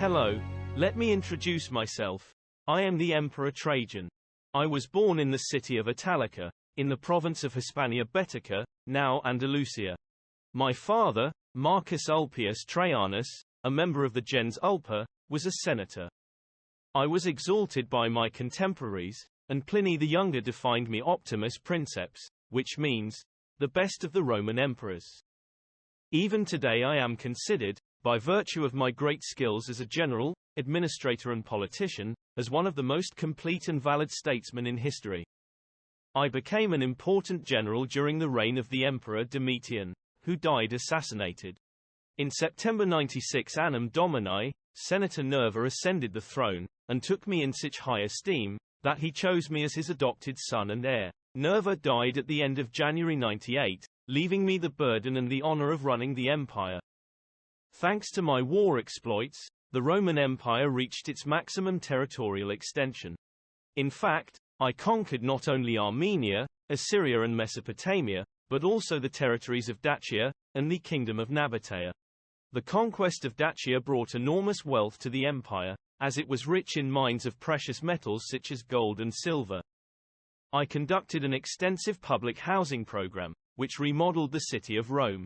Hello, let me introduce myself. I am the Emperor Trajan. I was born in the city of Italica, in the province of Hispania Baetica, now Andalusia. My father, Marcus Ulpius Traianus, a member of the gens Ulpa, was a senator. I was exalted by my contemporaries, and Pliny the Younger defined me Optimus Princeps, which means, the best of the Roman emperors. Even today I am considered, by virtue of my great skills as a general, administrator and politician, as one of the most complete and valid statesmen in history. I became an important general during the reign of the Emperor Domitian, who died assassinated. In September 96 Annum Domini, Senator Nerva ascended the throne, and took me in such high esteem, that he chose me as his adopted son and heir. Nerva died at the end of January 98, leaving me the burden and the honor of running the empire. Thanks to my war exploits, the Roman Empire reached its maximum territorial extension. In fact, I conquered not only Armenia, Assyria and Mesopotamia, but also the territories of Dacia, and the kingdom of Nabatea. The conquest of Dacia brought enormous wealth to the empire, as it was rich in mines of precious metals such as gold and silver. I conducted an extensive public housing program, which remodeled the city of Rome.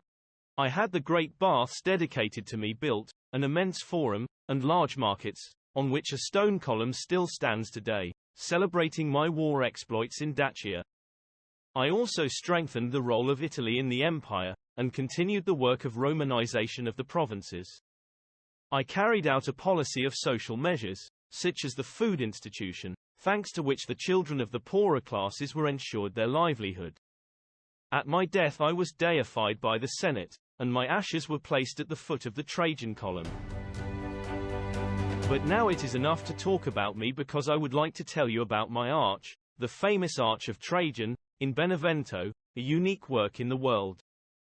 I had the great baths dedicated to me built, an immense forum, and large markets, on which a stone column still stands today, celebrating my war exploits in Dacia. I also strengthened the role of Italy in the empire, and continued the work of Romanization of the provinces. I carried out a policy of social measures, such as the food institution, thanks to which the children of the poorer classes were ensured their livelihood. At my death I was deified by the Senate, and my ashes were placed at the foot of the Trajan column. But now it is enough to talk about me, because I would like to tell you about my arch, the famous Arch of Trajan, in Benevento, a unique work in the world.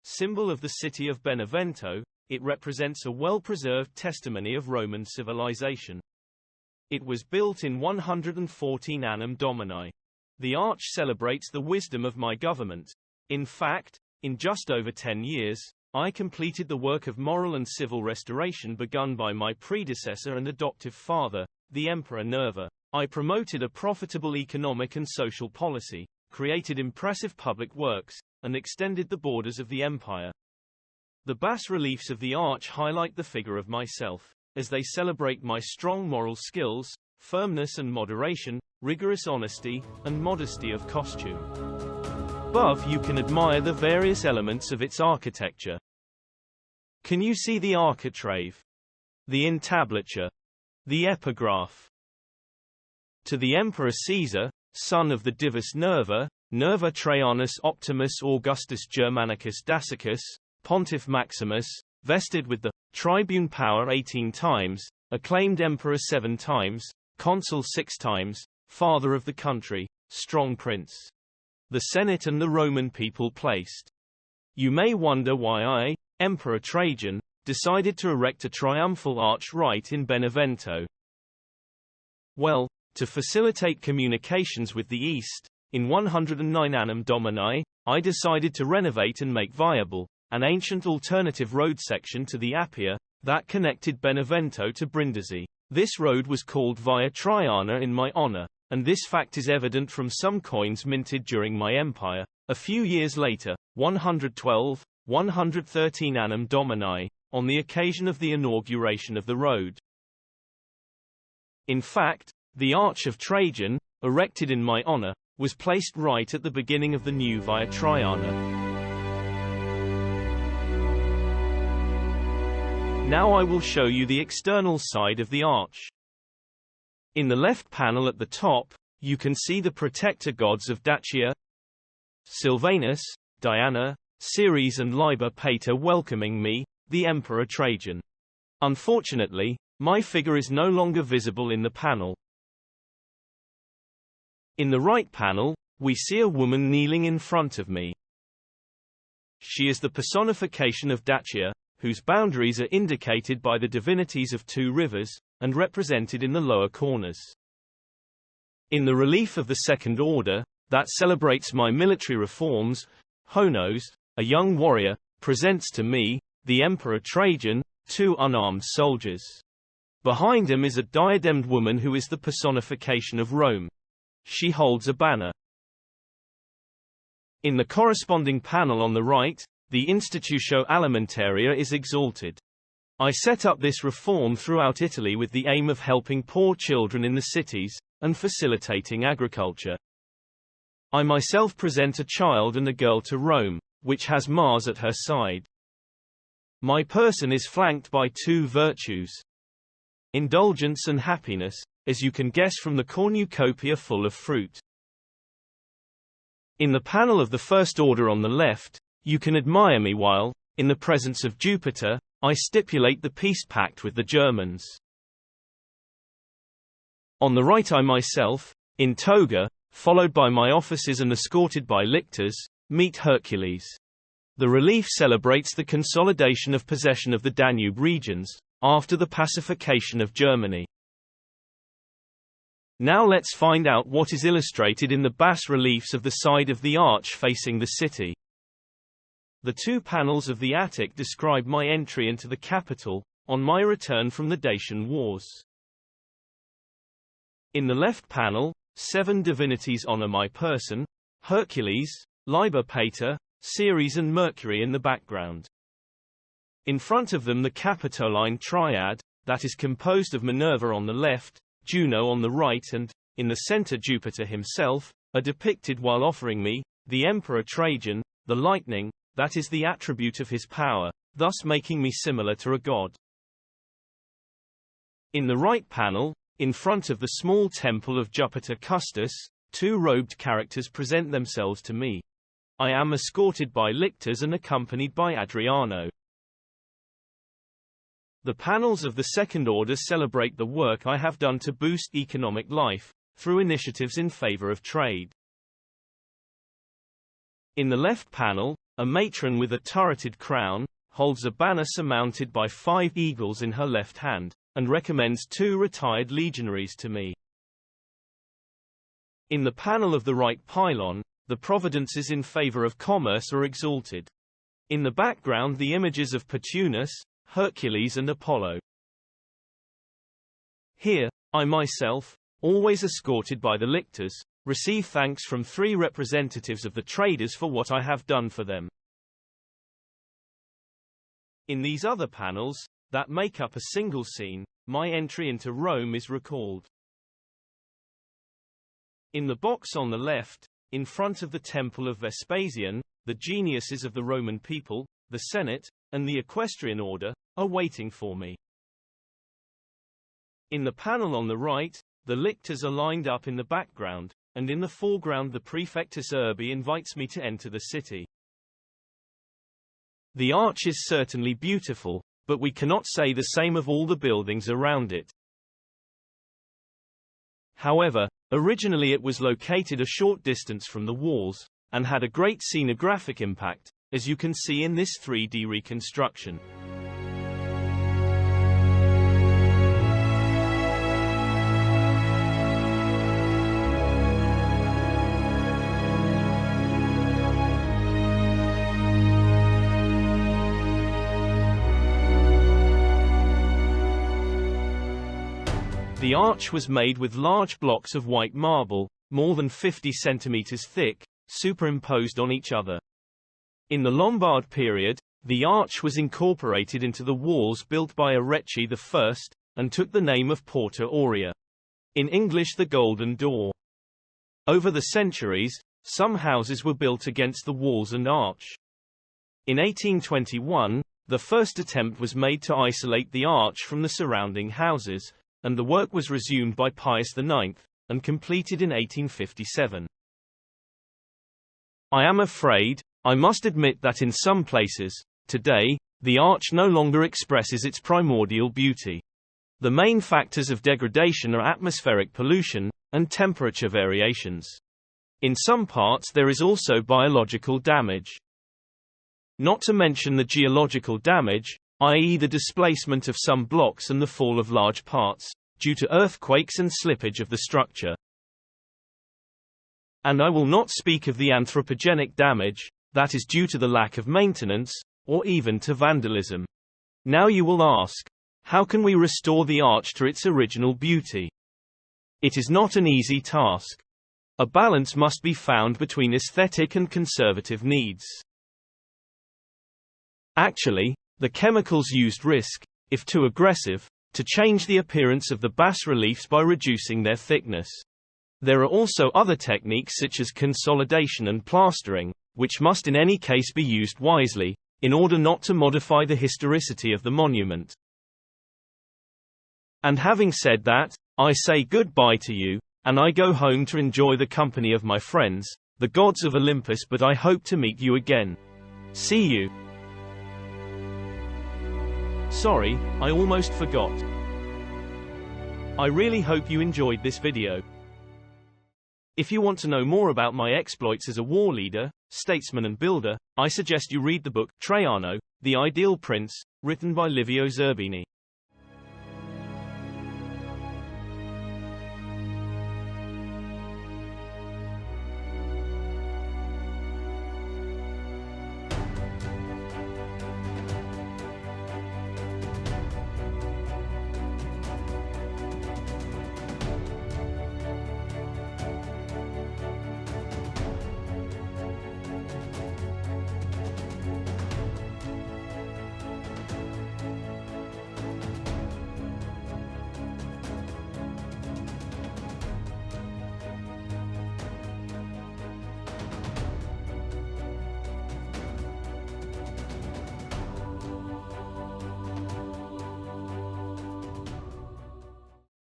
Symbol of the city of Benevento, it represents a well-preserved testimony of Roman civilization. It was built in 114 Annum Domini. The arch celebrates the wisdom of my government. In fact, in just over 10 years, I completed the work of moral and civil restoration begun by my predecessor and adoptive father, the Emperor Nerva. I promoted a profitable economic and social policy, created impressive public works, and extended the borders of the empire. The bas-reliefs of the arch highlight the figure of myself, as they celebrate my strong moral skills, firmness and moderation, rigorous honesty, and modesty of costume. Above you can admire the various elements of its architecture. Can you see the architrave? The entablature? The epigraph? To the Emperor Caesar, son of the Divus Nerva, Nerva Traianus Optimus Augustus Germanicus Dacicus, Pontiff Maximus, vested with the tribune power 18 times, acclaimed emperor 7 times, consul 6 times, father of the country, strong prince. The Senate and the Roman people placed. You may wonder why I, Emperor Trajan, decided to erect a triumphal arch right in Benevento. Well, to facilitate communications with the East, in 109 Annum Domini, I decided to renovate and make viable an ancient alternative road section to the Appia that connected Benevento to Brindisi. This road was called Via Traiana in my honor, and this fact is evident from some coins minted during my empire. A few years later, 112, 113 Annum Domini, on the occasion of the inauguration of the road. In fact, the Arch of Trajan, erected in my honor, was placed right at the beginning of the new Via Traiana. Now I will show you the external side of the arch. In the left panel at the top, you can see the protector gods of Dacia, Silvanus, Diana, Ceres and Liber Pater welcoming me, the Emperor Trajan. Unfortunately, my figure is no longer visible in the panel. In the right panel, we see a woman kneeling in front of me. She is the personification of Dacia, whose boundaries are indicated by the divinities of 2 rivers, and represented in the lower corners. In the relief of the second order, that celebrates my military reforms, Honos, a young warrior, presents to me, the Emperor Trajan, 2 unarmed soldiers. Behind him is a diademed woman who is the personification of Rome. She holds a banner. In the corresponding panel on the right, the Institutio Alimentaria is exalted. I set up this reform throughout Italy with the aim of helping poor children in the cities, and facilitating agriculture. I myself present a child and a girl to Rome, which has Mars at her side. My person is flanked by two virtues: indulgence and happiness, as you can guess from the cornucopia full of fruit. In the panel of the first order on the left, you can admire me while, in the presence of Jupiter, I stipulate the peace pact with the Germans. On the right I myself, in toga, followed by my officers and escorted by lictors, meet Hercules. The relief celebrates the consolidation of possession of the Danube regions, after the pacification of Germany. Now let's find out what is illustrated in the bas-reliefs of the side of the arch facing the city. The two panels of the attic describe my entry into the capital, on my return from the Dacian Wars. In the left panel, 7 divinities honor my person: Hercules, Liber Pater, Ceres and Mercury in the background. In front of them the Capitoline triad, that is composed of Minerva on the left, Juno on the right and, in the center Jupiter himself, are depicted while offering me, the Emperor Trajan, the lightning, that is the attribute of his power, thus making me similar to a god. In the right panel, in front of the small temple of Jupiter Custus, 2 robed characters present themselves to me. I am escorted by lictors and accompanied by Adriano. The panels of the second order celebrate the work I have done to boost economic life, through initiatives in favor of trade. In the left panel, a matron with a turreted crown, holds a banner surmounted by 5 eagles in her left hand, and recommends 2 retired legionaries to me. In the panel of the right pylon, the providences in favor of commerce are exalted. In the background the images of Petunius, Hercules and Apollo. Here, I myself, always escorted by the lictors, receive thanks from 3 representatives of the traders for what I have done for them. In these other panels, that make up a single scene, my entry into Rome is recalled. In the box on the left, in front of the temple of Vespasian, the geniuses of the Roman people, the Senate, and the equestrian order, are waiting for me. In the panel on the right, the lictors are lined up in the background, and in the foreground the Praefectus Urbi invites me to enter the city. The arch is certainly beautiful, but we cannot say the same of all the buildings around it. However, originally it was located a short distance from the walls, and had a great scenographic impact, as you can see in this 3D reconstruction. The arch was made with large blocks of white marble, more than 50 centimeters thick, superimposed on each other. In the Lombard period, the arch was incorporated into the walls built by Arecci I, and took the name of Porta Aurea. In English the Golden Door. Over the centuries, some houses were built against the walls and arch. In 1821, the first attempt was made to isolate the arch from the surrounding houses, and the work was resumed by Pius IX, and completed in 1857. I am afraid, I must admit that in some places, today, the arch no longer expresses its primordial beauty. The main factors of degradation are atmospheric pollution, and temperature variations. In some parts there is also biological damage. Not to mention the geological damage, i.e. the displacement of some blocks and the fall of large parts, due to earthquakes and slippage of the structure. And I will not speak of the anthropogenic damage, that is due to the lack of maintenance, or even to vandalism. Now you will ask, How can we restore the arch to its original beauty? It is not an easy task. A balance must be found between aesthetic and conservative needs. Actually, the chemicals used risk, if too aggressive, to change the appearance of the bas-reliefs by reducing their thickness. There are also other techniques such as consolidation and plastering, which must in any case be used wisely, in order not to modify the historicity of the monument. And having said that, I say goodbye to you, and I go home to enjoy the company of my friends, the gods of Olympus, but I hope to meet you again. See you. Sorry, I almost forgot. I really hope you enjoyed this video. If you want to know more about my exploits as a war leader, statesman and builder, I suggest you read the book, Trajan, The Ideal Prince, written by Livio Zerbini.